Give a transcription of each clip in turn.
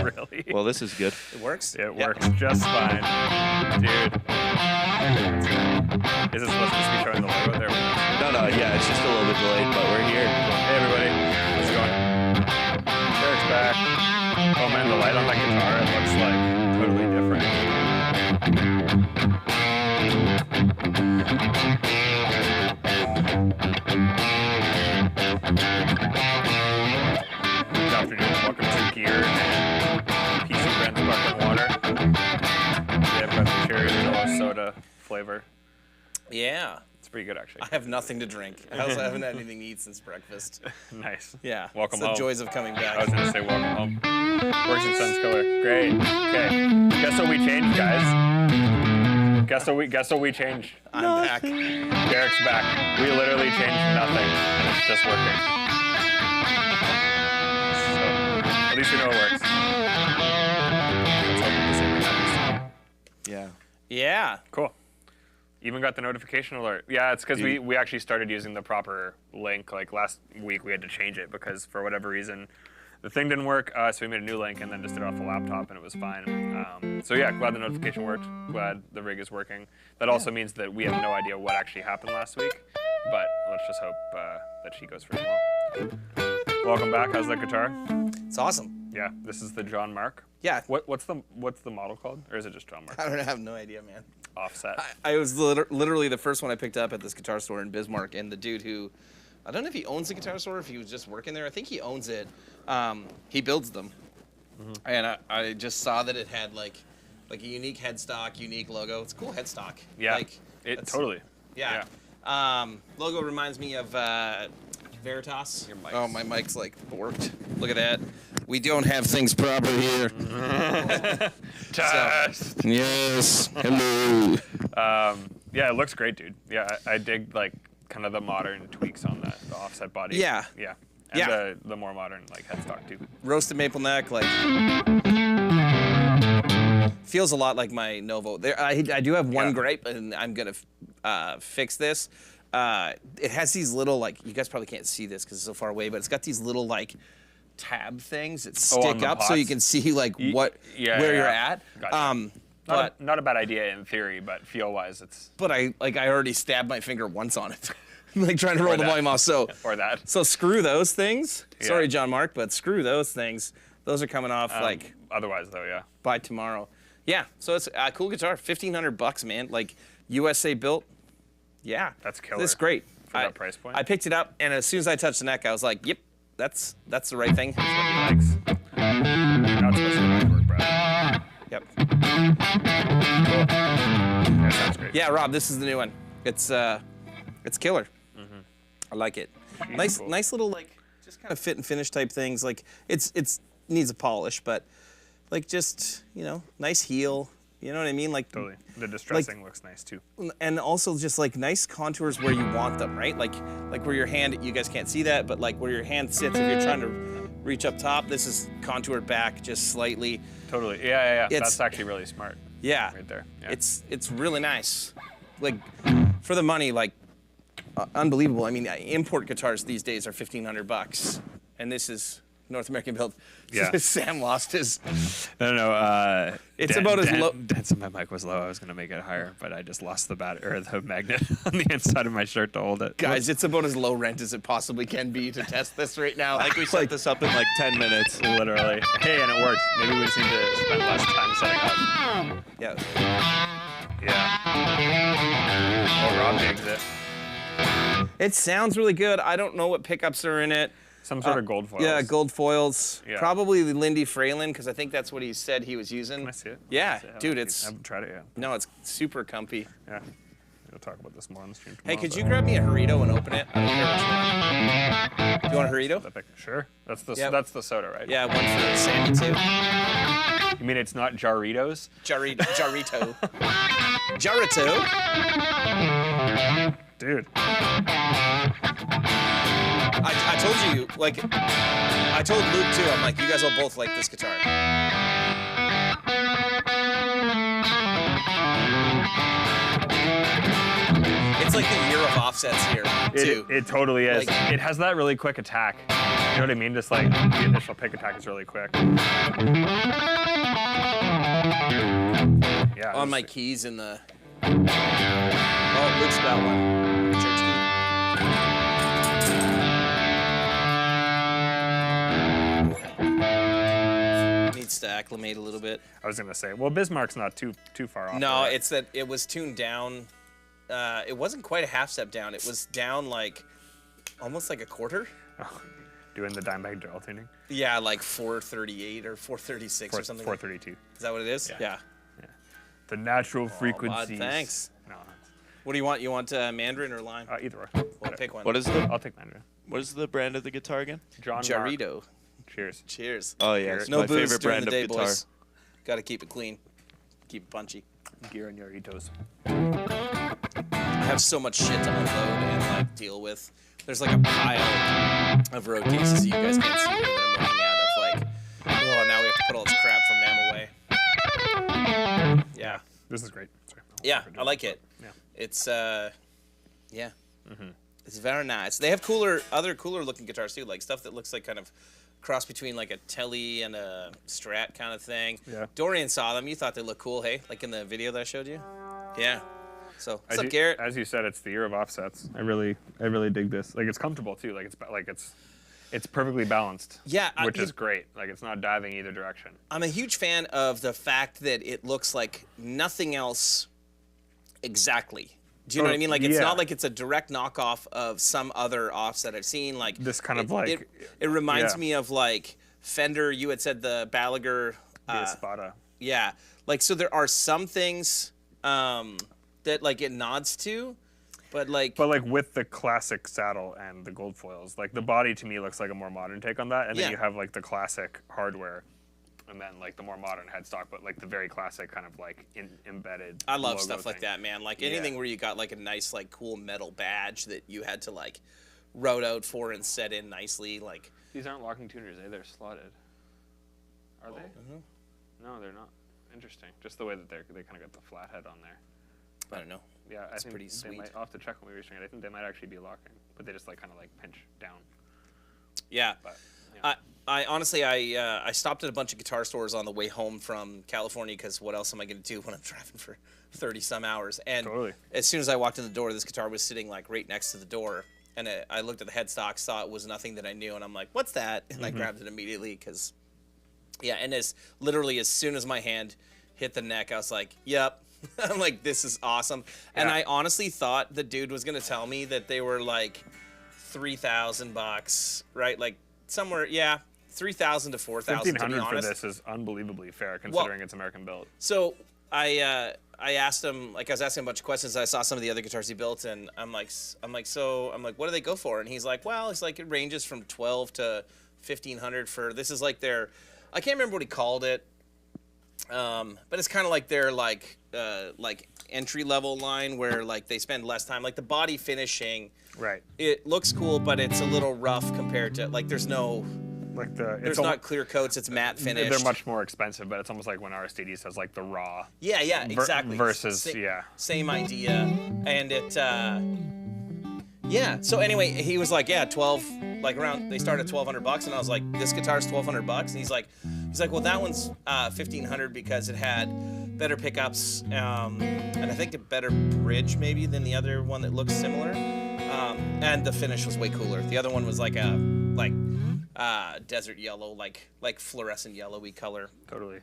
Really? Well, this is good. It works? It works just fine. Dude. Is it supposed to just be showing the logo there? No, yeah, it's just a little bit delayed, but we're here. Hey, everybody. How's it going? Derek's back. Oh, man, the light on that guitar, it looks like totally different. Good afternoon. Welcome to Gear and PC Brand Sparkling Water. We have got the cherry vanilla soda flavor. Yeah. It's pretty good, actually. I have nothing to drink. I also haven't had anything to eat since breakfast. Nice. Yeah. Welcome it's home. the joys of coming back. I was going to say welcome home. Works in Sun's Killer. Great. Okay. Guess what we changed, guys? Guess what we changed? I'm back. Derek's back. We literally changed nothing, and it's just working. So, at least we know it works. Let's hope the same thing happens. Yeah. Yeah. Cool. Even got the notification alert. Yeah, it's because we actually started using the proper link. Like last week, we had to change it because for whatever reason, the thing didn't work. So we made a new link and then just did it off the laptop, and it was fine. So yeah, glad the notification worked. Glad the rig is working. That also means that we have no idea what actually happened last week. But let's just hope that she goes for tomorrow. Welcome back. How's that guitar? It's awesome. Yeah, this is the John Mark. Yeah. What's the model called, or is it just John Mark? I have no idea, man. Offset. I was literally the first one I picked up at this guitar store in Bismarck, and the dude who, I don't know if he owns the guitar store or if he was just working there. I think he owns it. He builds them. And I just saw that it had like a unique headstock, unique logo. It's a cool headstock. Yeah, Like, totally. Yeah. Logo reminds me of Veritas. Your Oh, my mic's like borked. Look at that. We don't have things proper here. Test. So, yes. Hello. Yeah, it looks great, dude. Yeah, I dig like kind of the modern tweaks on the offset body. Yeah. Yeah. And the more modern like headstock too. Roasted maple neck, like feels a lot like my Novo. There, I do have one gripe, and I'm gonna fix this. It has these little like, you guys probably can't see this because it's so far away, but it's got these little like tab things that stick up so you can see like where you're at. Gotcha. Not a bad idea in theory, but feel-wise, it's. But I already stabbed my finger once on it, like trying to roll the volume off. So So screw those things. Yeah. Sorry, John Mark, but screw those things. Those are coming off like Otherwise, though, yeah. by tomorrow. Yeah. So it's a cool guitar, $1,500, man. Like USA built. Yeah. That's killer. That's great. For that price point. I picked it up, and as soon as I touched the neck, I was like, "Yep, that's the right thing." That's what he likes. Now it's supposed to work, Brad. Yep. Cool. Yeah, sounds great. Yeah, Rob, this is the new one. It's killer. I like it. Jeez, cool. Nice little like just kind of fit and finish type things. Like it's needs a polish, but like just nice heel. You know what I mean? Like Totally. The distressing looks nice too. and also just like nice contours where you want them, right? Like where your hand, you guys can't see that, but like where your hand sits if you're trying to reach up top, this is contoured back just slightly. Totally. Yeah. It's- That's actually really smart. Yeah. Right there. Yeah. It's really nice. Like for the money, like unbelievable. I mean, import guitars these days are $1,500, and this is North American built. Yeah. Sam lost his. No. It's about as low. Dan said my mic was low. I was gonna make it higher, but I just lost the the magnet on the inside of my shirt to hold it. Guys, it's about as low rent as it possibly can be to test this right now. Like we set this up in like 10 minutes. Literally. Hey, and it works. Maybe we just need to spend less time setting up. Yeah. Yeah. Oh, Rob digs it. It sounds really good. I don't know what pickups are in it. Some sort of gold foils. Yeah, gold foils. Yeah. Probably the Lindy Fralin, because I think that's what he said he was using. Can I see it? Yeah, See it? dude, I it's haven't tried it yet. no, it's super comfy. Yeah. We'll talk about this more on the stream Hey, tomorrow. could you grab me a Jarrito and open it? I don't care which one. Do you want a Jarrito? Sure. That's the Yep. that's the soda, right? Yeah, one for Sandy too. You mean it's not Jarritos? Jarrito. Jarrito. Dude. I told you, like, I told Luke too. I'm like, you guys will both like this guitar. It's like the year of offsets here too. It totally is. Like- it has that really quick attack. know what I mean? Just like the initial pick attack is really quick. Yeah. On my keys in the. Oh, Luke's got one. Church key. Needs to acclimate a little bit. I was gonna say, well, Bismarck's not too far off. No, right? it's that it was tuned down. It wasn't quite a half step down. It was down like almost like a quarter. Oh, doing the Dimebag drill tuning. Yeah, like 438 or 436 or something. 432. Is that what it is? Yeah. The natural Bud, frequencies. thanks. No. What do you want? You want Mandarin or lime? Either or. Well, pick one. What is I'll take Mandarin. what is the brand of the guitar again? John Mark. Jarrito. Cheers. Cheers. Oh yeah, Cheers. it's No my booze favorite during brand the day, of guitar. boys. Got to keep it clean. Keep it punchy. Gear and Yoritos. I have so much shit to unload and like deal with. There's like a pile of road cases you guys can't see here that I'm looking at of like, oh, now we have to put all this crap from NAMM away. Yeah. This is great. Sorry. Yeah, I like it. Yeah. It's yeah. It's very nice. They have other cooler looking guitars too, like stuff that looks like kind of cross between like a Telly and a Strat kind of thing. Yeah. Dorian saw them. You thought they looked cool, hey? Like in the video that I showed you. Yeah. So what's up, Garrett? As you said, it's the year of offsets. I really dig this. Like it's comfortable too. Like it's perfectly balanced. Yeah, which is great. Like it's not diving either direction. I'm a huge fan of the fact that it looks like nothing else exactly. Do you know what I mean? Like it's not like it's a direct knockoff of some other offset I've seen. Like This kind of it reminds me of like Fender. You had said the Balaguer. the Espada. Yeah, like so there are some things that like it nods to, but like with the classic saddle and the gold foils, like the body to me looks like a more modern take on that, and then you have like the classic hardware, and then like the more modern headstock, but like the very classic kind of like embedded. I love logo stuff like thing. that, man. Like anything where you got like a nice like cool metal badge that you had to like route out for and set in nicely. Like These aren't locking tuners, eh? They're slotted. Are they? No, they're not. Interesting. Just the way that they kind of got the flat head on there. I don't know. Yeah, I think pretty they sweet. might. I'll have to check when we restring it. I think they might actually be locking, but they just like kind of like pinch down. Yeah. But, yeah. I honestly I stopped at a bunch of guitar stores on the way home from California because what else am I going to do when I'm driving for 30 some hours? And as soon as I walked in the door, this guitar was sitting like right next to the door, and I looked at the headstock, saw it was nothing that I knew, and I'm like, what's that? And I grabbed it immediately because, yeah. And as soon as my hand hit the neck, I was like, yep. I'm like, this is awesome. And I honestly thought the dude was going to tell me that they were like $3,000, right? Like somewhere, yeah, 3,000 to 4,000. To be honest, for this is unbelievably fair considering it's American built. So I asked him, like I was asking a bunch of questions. I saw some of the other guitars he built, and I'm like, what do they go for? And he's like, well, it's like it ranges from 12 to 1,500 for this is like their, I can't remember what he called it. But it's kind of like their like entry level line where like they spend less time, like the body finishing. Right. It looks cool, but it's a little rough compared to like there's not clear coats. It's matte finish. They're much more expensive, but it's almost like when Aristides has like the raw. Yeah, exactly. Versus same idea, and it. Yeah. So anyway, he was like, yeah, 12, like around. They start at $1,200, and I was like, this guitar's $1,200, and he's like, well, that one's $1,500 because it had better pickups, and I think a better bridge maybe than the other one that looks similar, and the finish was way cooler. The other one was like a desert yellow, like fluorescent yellowy color. Totally.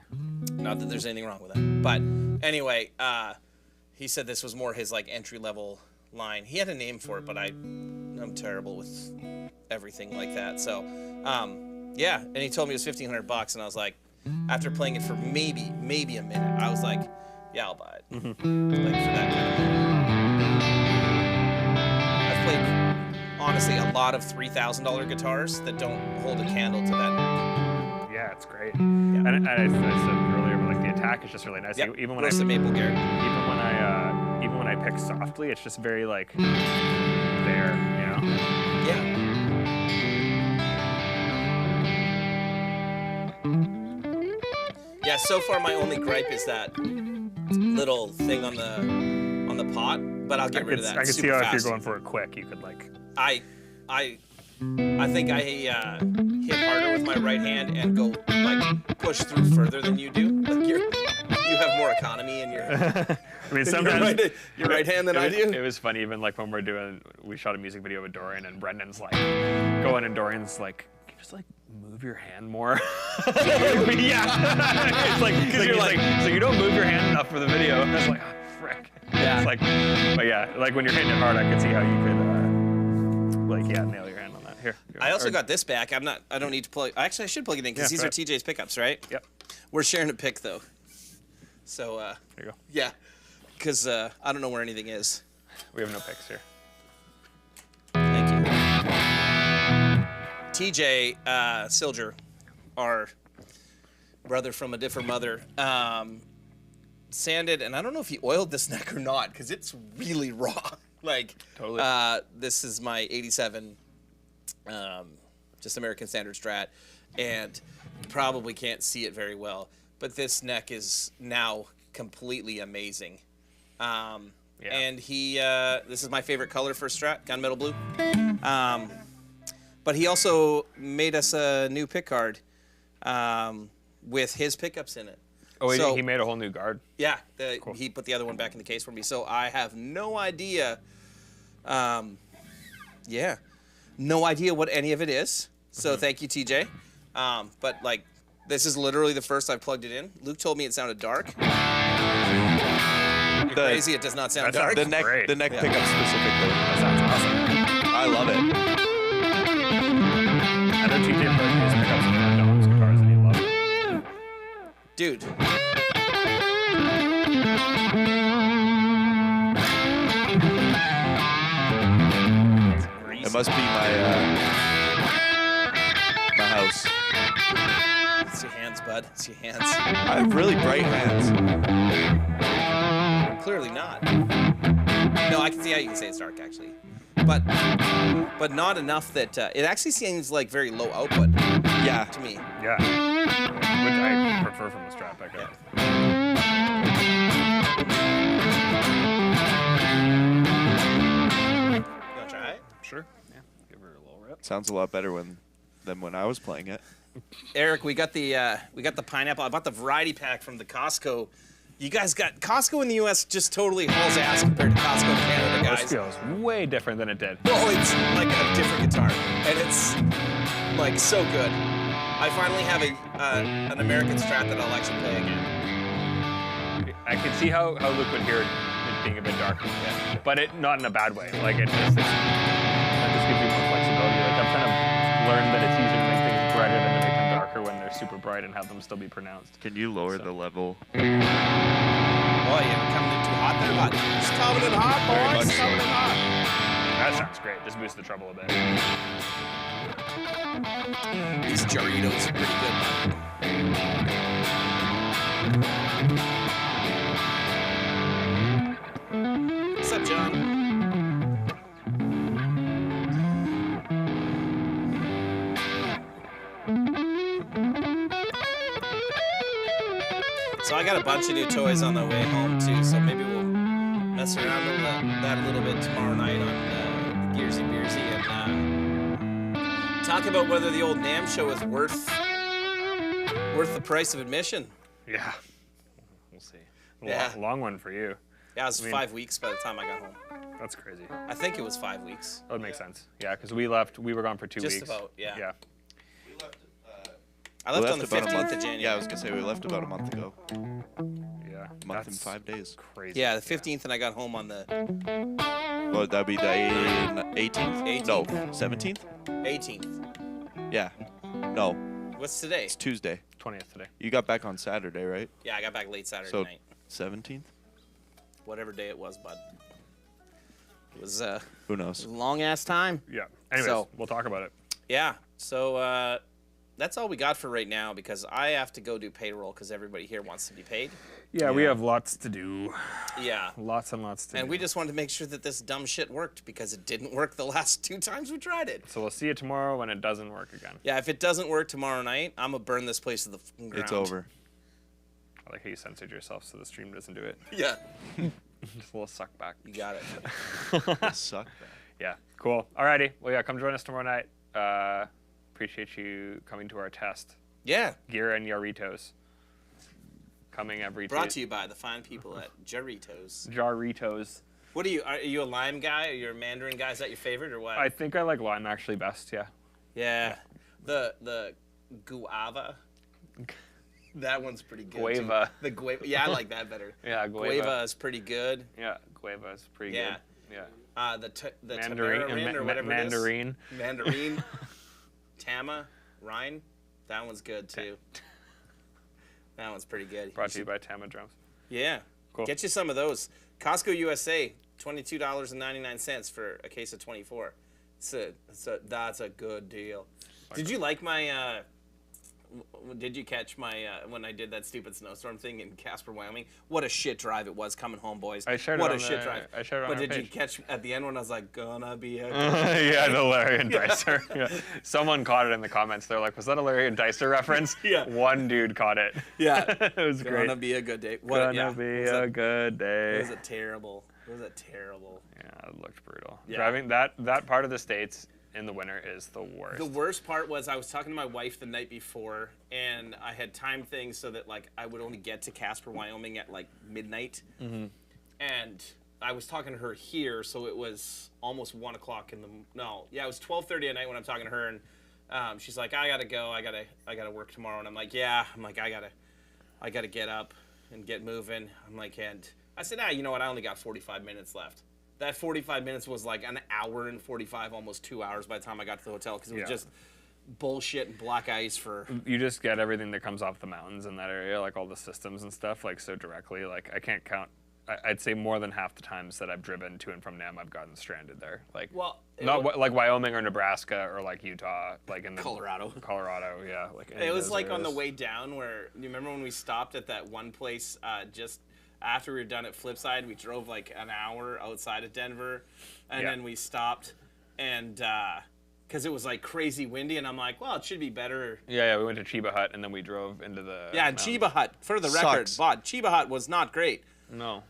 Not that there's anything wrong with that, but anyway, he said this was more his like entry level line. He had a name for it, but I'm terrible with everything like that. So, yeah, and he told me it was $1,500, and I was like, after playing it for maybe a minute, I was like, yeah, I'll buy it. Like for that kind of money. I've played honestly a lot of $3,000 guitars that don't hold a candle to that. Yeah, it's great. Yeah. And I said earlier, like the attack is just really nice. Yep. Even when Roasted maple, Garrett. Even when I pick softly, it's just very like there, you know? Yeah. Yeah, so far my only gripe is that little thing on the pot, but I'll get rid of that. I can see super how fast. if you're going for it quick, you could like. I I think I hit harder with my right hand and go like push through further than you do. Like you have more economy in your. I mean, sometimes your right hand than I do. It was funny, even like when we shot a music video with Dorian, and Brendan's like going, and Dorian's like, can you just like move your hand more? Yeah. It's like, you're like, so you don't move your hand enough for the video. And I was like, oh, frick. Yeah. It's like, but yeah, like when you're hitting it hard, I could see how you could, like, yeah, nail your hand on that. Here. Go. I also got this back. I don't need to plug. Actually, I should plug it in because these are TJ's pickups, right? Yep. We're sharing a pick though. So. There you go. Yeah. Because I don't know where anything is. We have no picks here. Thank you. TJ Silger, our brother from a different mother, sanded, and I don't know if he oiled this neck or not, because it's really raw. Like, totally. This is my 87, just American Standard Strat, and you probably can't see it very well, but this neck is now completely amazing. Yeah. And this is my favorite color for Strat, gunmetal blue. But he also made us a new pick guard with his pickups in it. Oh, so, he made a whole new guard? Yeah, cool. He put the other one back in the case for me. So I have no idea, no idea what any of it is. So thank you, TJ. But like, this is literally the first I've plugged it in. Luke told me it sounded dark. You're crazy, it does not sound dark. The neck pickup specifically. That sounds awesome. I love it. I know TJ played his pickups in NAMM's guitars and he loved it. Dude. It must be my house. It's your hands, bud. It's your hands. I have really bright hands. Clearly not. No, I can see how you can say it's dark, actually. But not enough that it actually seems like very low output. Yeah. To me. Yeah. Which I prefer from the Strat pickup. You wanna try it? Sure. Yeah. Give her a little rip. Sounds a lot better than when I was playing it. Eric, we got the pineapple. I bought the variety pack from the Costco. You guys got Costco in the U.S. just totally hauls ass compared to Costco in Canada, guys. This feels way different than it did. Oh, it's like a different guitar, and it's like so good. I finally have an American Strat that I'll actually play again. I can see how Luke would hear it being a bit darker, but not in a bad way. Like it just gives you more flexibility. Like I've kind of learned that it's easier to make things brighter than to make them darker when they're super bright and have them still be pronounced. Can you lower the level? Oh, yeah, coming in too hot there, bud. It's coming in hot, boys. It's coming in hot. That sounds great. Just boost the treble a bit. These Jarritos are pretty good. What's up, John? So I got a bunch of new toys on the way home too, so maybe we'll mess around with that a little bit tomorrow night on Gearsy Beersy and talk about whether the old NAMM show is worth the price of admission. Yeah, we'll see. Yeah. Long one for you. Yeah, it was 5 weeks by the time I got home. That's crazy. I think it was 5 weeks. That would make sense. Yeah, because we were gone for 2 weeks. Just about, yeah. Yeah. I left on the 15th of January. Yeah, I was gonna say we left about a month ago. Yeah. A month and 5 days. Crazy. Yeah, the 15th, and I got home on the Well, that'd be the 18th? No, 17th? 18th. Yeah. No, What's today? it's Tuesday. 20th today. You got back on Saturday, right? Yeah, I got back late Saturday So night. 17th? Whatever day it was, bud. It was Who knows? a long-ass time. Yeah. Anyways, So- we'll talk about it. Yeah, so that's all we got for right now because I have to go do payroll because everybody here wants to be paid. Yeah, we have lots to do. Yeah. Lots and lots to do. And we just wanted to make sure that this dumb shit worked because it didn't work the last 2 times we tried it. So we'll see you tomorrow when it doesn't work again. Yeah, if it doesn't work tomorrow night, I'm going to burn this place to the fucking ground. It's over. I like how you censored yourself so the stream doesn't do it. Yeah. Just a little suck back. You got it. Suck that. Yeah, cool. Alrighty. Well, yeah, come join us tomorrow night. Appreciate you coming to our test. Yeah. Gear and Yarritos. Coming every Brought to you by the fine people at Jarritos. Jarritos. What are you a lime guy? Or you're a mandarin guy? Is that your favorite or what? I think I like lime actually best, yeah. Yeah. The guava. That one's pretty good. Guava. Too. The guava. Yeah, I like that better. Yeah, guava. Guava is pretty good. Yeah, guava is pretty Yeah. good. Yeah. The Mandarin, tamarind or whatever mandarin. it is. Mandarin. Tama. Rhine. That one's good too. That one's pretty good. Brought to you by Tama Drums. Yeah. Cool. Get you some of those. Costco USA, $22.99 for a case of 24. That's a good deal. Did you like my? Did you catch my when I did that stupid snowstorm thing in Casper, Wyoming? What a shit drive it was coming home, boys. I shared what it a shit drive. I shared it on But our did you page. catch at the end when I was like, gonna be a Yeah, the Larry and Dicer. Yeah. Someone caught it in the comments. They're like, was that a Larry and Dicer reference? Yeah. One dude caught it. Yeah. It was great. Gonna be a good day. Gonna be a good day. It was a terrible. Yeah, it looked brutal. Yeah. Driving that part of the States in the winter is the worst. The worst part was I was talking to my wife the night before, and I had timed things so that like I would only get to Casper, Wyoming at like midnight. Mm-hmm. And I was talking to her here, so it was almost 1 o'clock in the it was 12:30 at night when I'm talking to her, and she's like, I gotta go, I gotta work tomorrow, and I'm like, yeah, I gotta get up and get moving. I'm like, and I said, you know what, I only got 45 minutes left. That 45 minutes was like an hour and 45, almost 2 hours by the time I got to the hotel because it was just bullshit and black ice for. You just get everything that comes off the mountains in that area, like all the systems and stuff, like so directly. Like I can't count. I'd say more than half the times that I've driven to and from NAMM, I've gotten stranded there. Like like Wyoming or Nebraska or like Utah, like in the Colorado, yeah. Like it was like on the way down where you remember when we stopped at that one place just. After we were done at Flipside, we drove like an hour outside of Denver, and then we stopped, and because it was like crazy windy, and I'm like, well, it should be better. Yeah, we went to Chiba Hut, and then we drove into the Chiba Hut, for the record, but Chiba Hut was not great. No.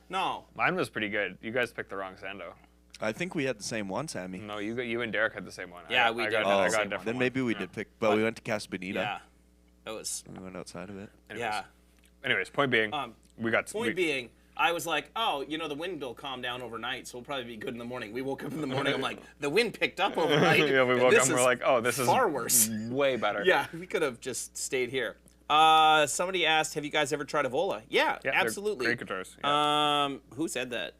Mine was pretty good. You guys picked the wrong Sando. I think we had the same one, Sammy. No, you and Derek had the same one. Yeah, we did. I got a different then one. maybe we did pick, but we went to Casa Bonita. Yeah, it was. We went outside of it. Anyways, point being, being, I was like, oh, the wind will calm down overnight, so we'll probably be good in the morning. We woke up in the morning, I'm like, the wind picked up overnight. Yeah, we woke up and we're like, oh, this is far worse. Way better. Yeah, we could have just stayed here. Somebody asked, have you guys ever tried a Vola? Yeah, absolutely. Great guitars. Yeah. Who said that?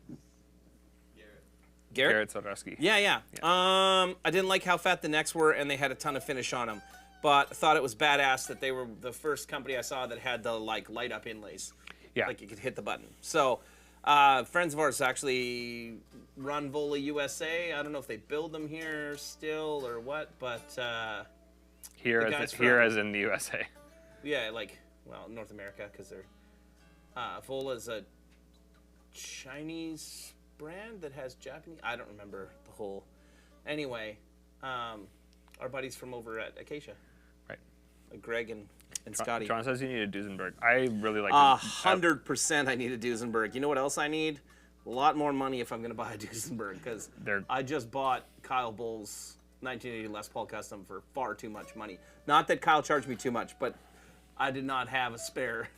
Garrett Sodersky. Yeah. I didn't like how fat the necks were, and they had a ton of finish on them. But thought it was badass that they were the first company I saw that had the light up inlays. Yeah. Like you could hit the button. So friends of ours actually run Vola USA. I don't know if they build them here still or what, but here as in the USA. Yeah, North America, because they're Vola's a Chinese brand that has Japanese. I don't remember the whole. Anyway, our buddies from over at Acacia. Right. Greg and Scotty. John says you need a Duesenberg. I really like 100% I need a Duesenberg. You know what else I need? A lot more money if I'm going to buy a Duesenberg, because I just bought Kyle Bull's 1980 Les Paul Custom for far too much money. Not that Kyle charged me too much, but I did not have a spare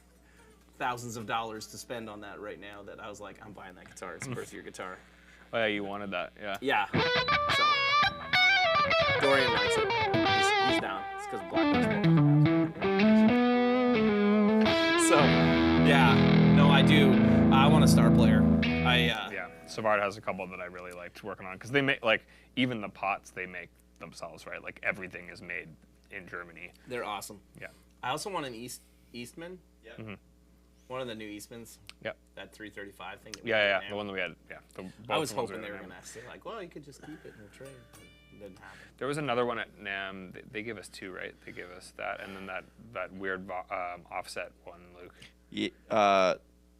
thousands of dollars to spend on that right now that I was like, I'm buying that guitar. It's worth your guitar. Oh, yeah, you wanted that, yeah. Yeah. So, Dorian likes it. He's down. It's because of Black Basketball. So, yeah. No, I do. I want a star player. Yeah, Savard has a couple that I really liked working on, because they make, even the pots they make themselves, right? Like, everything is made in Germany. They're awesome. Yeah. I also want an Eastman. Yeah. Mm-hmm. One of the new Eastmans. Yep. That 335 thing. Yeah. The one that we had. Yeah. I was hoping they were going to say, well, you could just keep it in the tray. It didn't happen. There was another one at NAMM. They gave us two, right? They gave us that, and then that weird offset one, Luke. Yeah.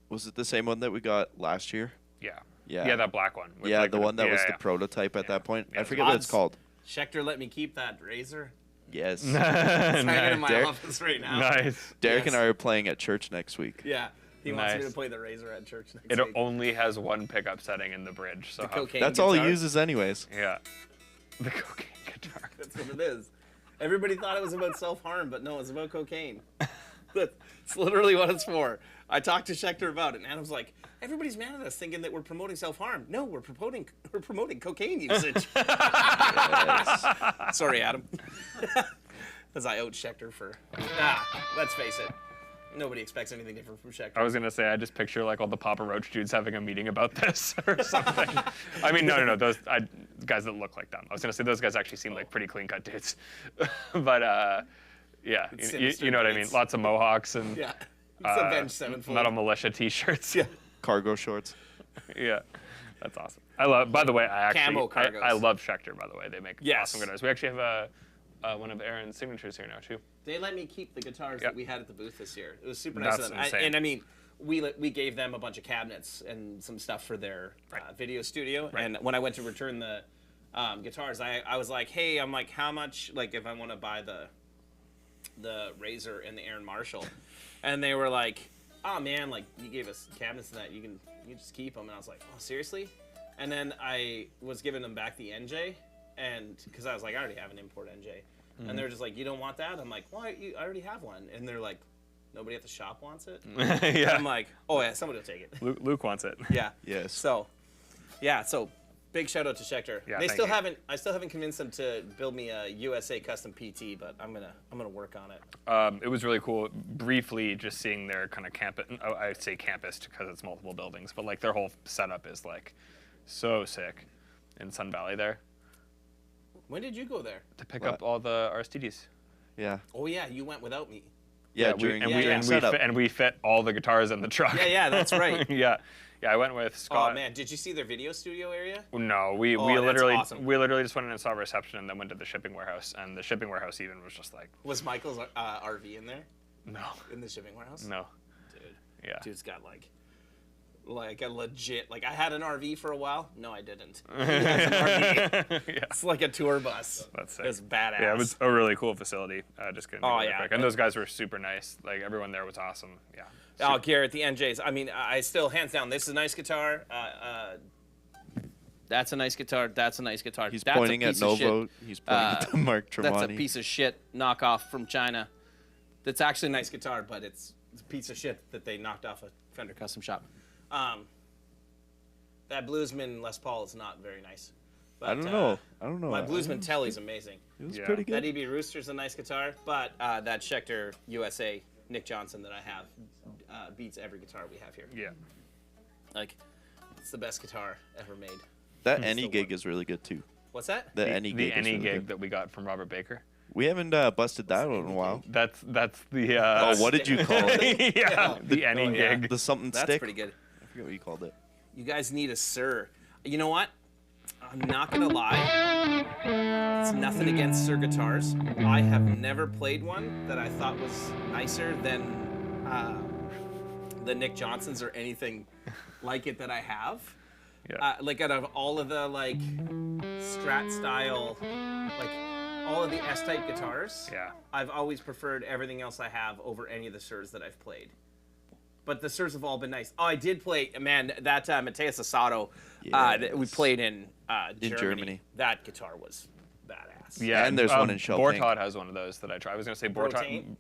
Was it the same one that we got last year? Yeah. Yeah. Yeah, that black one. Yeah, the one that was the prototype at that point. I forget what it's called. Schecter let me keep that razor. Yes. It's hanging in my office right now. Nice. Derek and I are playing at church next week. Yeah. He wants me to play the razor at church next week. It only has one pickup setting in the bridge. So that's all he uses anyways. Yeah. The cocaine. guitar. That's what it is. Everybody thought it was about self-harm, but no, it's about cocaine. It's literally what it's for. I talked to Schecter about it, and Adam's like, everybody's mad at us thinking that we're promoting self-harm. No, we're promoting cocaine usage. Sorry, Adam. As I out Schecter for, let's face it, nobody expects anything different from Schecter. I was gonna say, I just picture like all the Papa Roach dudes having a meeting about this or something. I mean, no, those guys that look like them. I was gonna say those guys actually seem like pretty clean-cut dudes, but yeah, you know what I mean. Lots of mohawks and Yeah, it's Avenged Sevenfold. Metal Militia T-shirts. Yeah, Cargo shorts. Yeah, that's awesome. I love. By the way, Camo cargos. I love Schecter. By the way, they make Yes. awesome guitars. We actually have one of Aaron's signatures here now too. they let me keep the guitars Yep. that we had at the booth this year. It was super nice That's of them. insane. And I mean, we gave them a bunch of cabinets and some stuff for their video studio. Right. And when I went to return the guitars, I was like, hey, I'm like, how much, like, if I want to buy the Razor and the Aaron Marshall? And they were like, oh man, like, you gave us cabinets and that, you can just keep them. And I was like, oh, seriously? And then I was giving them back the NJ, and because I was like, I already have an import NJ. And they're just like, you don't want that? I'm like, well, I already have one. And they're like, nobody at the shop wants it? Yeah. I'm like, oh yeah, somebody will take it. Luke wants it. Yeah. Yes. So big shout out to Schecter. Yeah, I thank still you. haven't convinced them to build me a USA custom PT, but I'm gonna work on it. It was really cool. Briefly, just seeing their kind of campus. Oh, I say campus because it's multiple buildings, but like their whole setup is like so sick in Sun Valley there When did you go there? to pick What? up all the Aristides. Yeah. Oh yeah, you went without me. Yeah, we during setup. fit all the guitars in the truck. Yeah, that's right. yeah, I went with Scott. Oh man, did you see their video studio area? No, we Oh, that's literally awesome. just went in and saw reception and then went to the shipping warehouse, and the shipping warehouse even was just like, Was Michael's RV in there? no, In the shipping warehouse? no, Dude. yeah. Dude's got like a legit, like, I had an RV for a while. No, I didn't. He has an RV. yeah. It's like a tour bus. That's sick. It's badass. Yeah, it was a really cool facility. Just kidding. Oh, really yeah. quick. And those guys were super nice. Like everyone there was awesome. Yeah. Oh, Garrett, the NJs. I mean, I still, hands down, this is a nice guitar. That's a nice guitar. That's a nice guitar. He's That's pointing a at piece of Novo. shit. He's pointing at the Mark Tremonti. That's a piece of shit knockoff from China. That's actually a nice guitar, but it's a piece of shit that they knocked off a Fender custom shop. That Bluesman Les Paul is not very nice. But, I don't know. My Bluesman Telly's amazing. It was Yeah. pretty That good. EB Rooster's a nice guitar, but that Schecter USA Nick Johnson that I have beats every guitar we have here. Yeah. Like, it's the best guitar ever made. That Any still gig work. is really good too. What's that? The Any The gig. any is really gig good. that we got from Robert Baker. We haven't busted that out in a while. That's the. Oh, what did you call it? yeah, the any Oh, yeah. gig. The something That's stick. pretty good. I forget what you called it. You guys need a Sir. You know what? I'm not gonna lie. It's nothing against Sir guitars. I have never played one that I thought was nicer than the Nick Johnsons or anything like it that I have. Yeah. Like out of all of the like Strat style, like all of the S-type guitars, Yeah. I've always preferred everything else I have over any of the Sirs that I've played. But the Sirs have all been nice. Oh, I did play, man, that Mateus Asato that we played in Germany. That guitar was badass. Yeah, And there's one in shell pink. Bortod has one of those that I tried. I was gonna say Brotaint?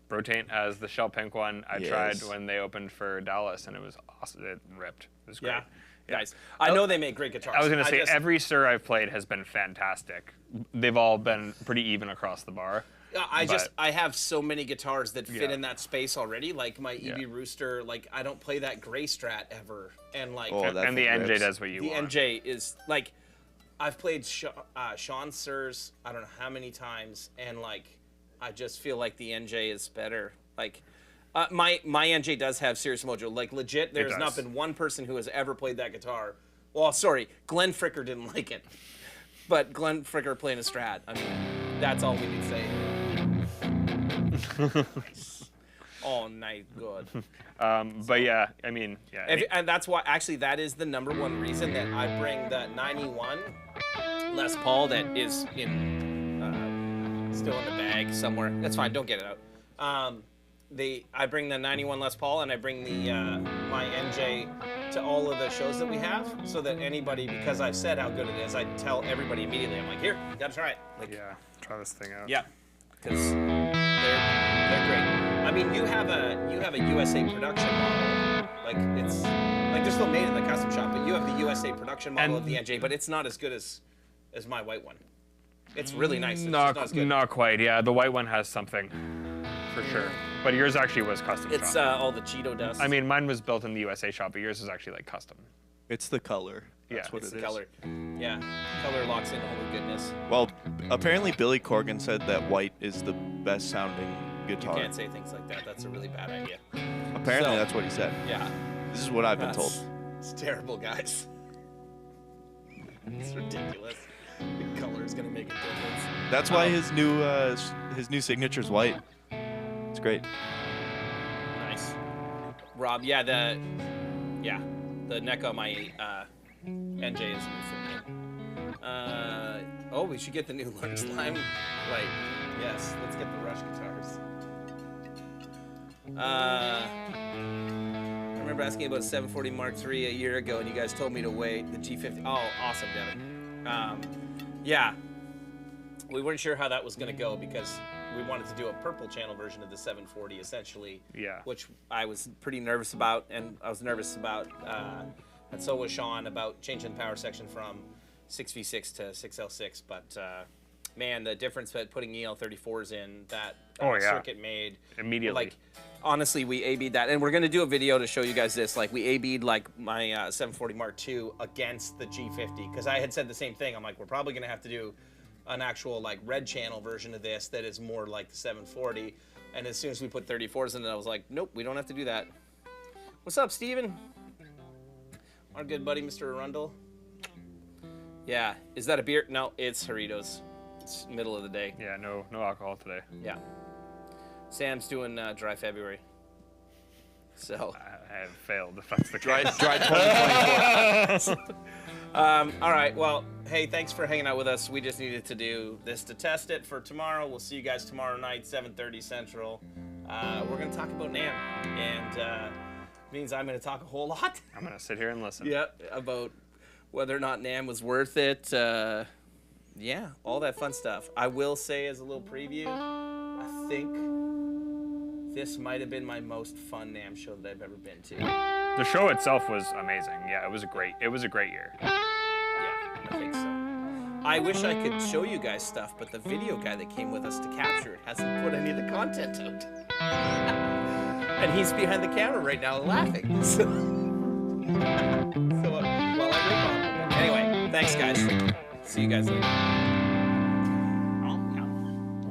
Brotaint has the shell pink one. I Yes. tried when they opened for Dallas, and it was awesome. It ripped. It was great. Yeah. Guys, I know they make great guitars. I was gonna say just- every Sir I've played has been fantastic. They've all been pretty even across the bar. I have so many guitars that fit Yeah. in that space already. Like my EB Yeah. Rooster, like I don't play that gray Strat ever, and like Oh, that And the thing NJ rips. does what you the want. NJ is like, I've played Sean Sirs I don't know how many times, and like I just feel like the NJ is better. Like my NJ does have serious mojo. Like legit, there's does. not been one person who has ever played that guitar. Well, sorry, Glenn Fricker didn't like it, but Glenn Fricker playing a Strat. I mean, that's all we need to say. Oh, nice, good. But yeah, I mean, yeah. And that's why, actually, that is the number one reason that I bring the 91 Les Paul that is in still in the bag somewhere. That's fine, don't get it out. I bring the 91 Les Paul and I bring the my NJ to all of the shows that we have, so that anybody, because I've said how good it is, I tell everybody immediately. I'm like, here, you gotta try it. Like, Yeah, try this thing out. yeah, because they're great. I mean, you have a USA production model, like it's like they're still made in the custom shop, but you have the USA production model of the NJ, but it's not as good as my white one. It's really nice. It's just not as good. Not quite. Yeah, the white one has something, for sure. But yours actually was custom. It's shop. all the Cheeto dust. I mean, mine was built in the USA shop, but yours is actually like custom. It's the color. That's Yeah. what it's it the is. color. Yeah, color locks in all the goodness. Well, apparently Billy Corgan said that white is the best sounding You guitar. can't say things like that. That's a really bad idea. Apparently So- that's what he said. Yeah. This is what I've been told. It's terrible, guys. It's ridiculous. The color is gonna make a difference. That's why his new signature's white. It's great. Nice. Rob, the neck on my NJ is oh, we should get the new Large Slime. Right. Yes, let's get the Rush guitars. I remember asking about a 740 Mark III a year ago, and you guys told me to wait. The G50. Oh, awesome, Devin. Yeah. We weren't sure how that was going to go because we wanted to do a purple channel version of the 740, essentially. Yeah. Which I was pretty nervous about, and I was nervous about, and so was Sean, about changing the power section from 6V6 to 6L6. But man, the difference that putting EL34s in that circuit made immediately. Like, honestly, we A/B'd that, and we're gonna do a video to show you guys this. Like, we A/B'd like my 740 Mark II against the G50, because I had said the same thing. I'm like, we're probably gonna have to do an actual like red channel version of this that is more like the 740. And as soon as we put 34s in it, I was like, nope, we don't have to do that. What's up, Steven? Our good buddy, Mr. Arundel. Yeah, is that a beer? No, it's Doritos. It's middle of the day. Yeah, no alcohol today. Yeah. Sam's doing dry February. So. I have failed if that's the Dry case. 2024. All right, well, hey, thanks for hanging out with us. We just needed to do this to test it for tomorrow. We'll see you guys tomorrow night, 7:30 Central. We're going to talk about NAMM, and means I'm going to talk a whole lot. I'm going to sit here and listen. Yep, about whether or not NAMM was worth it. Yeah, all that fun stuff. I will say as a little preview, I think this might have been my most fun NAMM show that I've ever been to. The show itself was amazing. Yeah, it was a great year. Yeah, I think so. I wish I could show you guys stuff, but the video guy that came with us to capture it hasn't put any of the content out. And he's behind the camera right now laughing. So well, I rip on him. Anyway, thanks guys. See you guys later.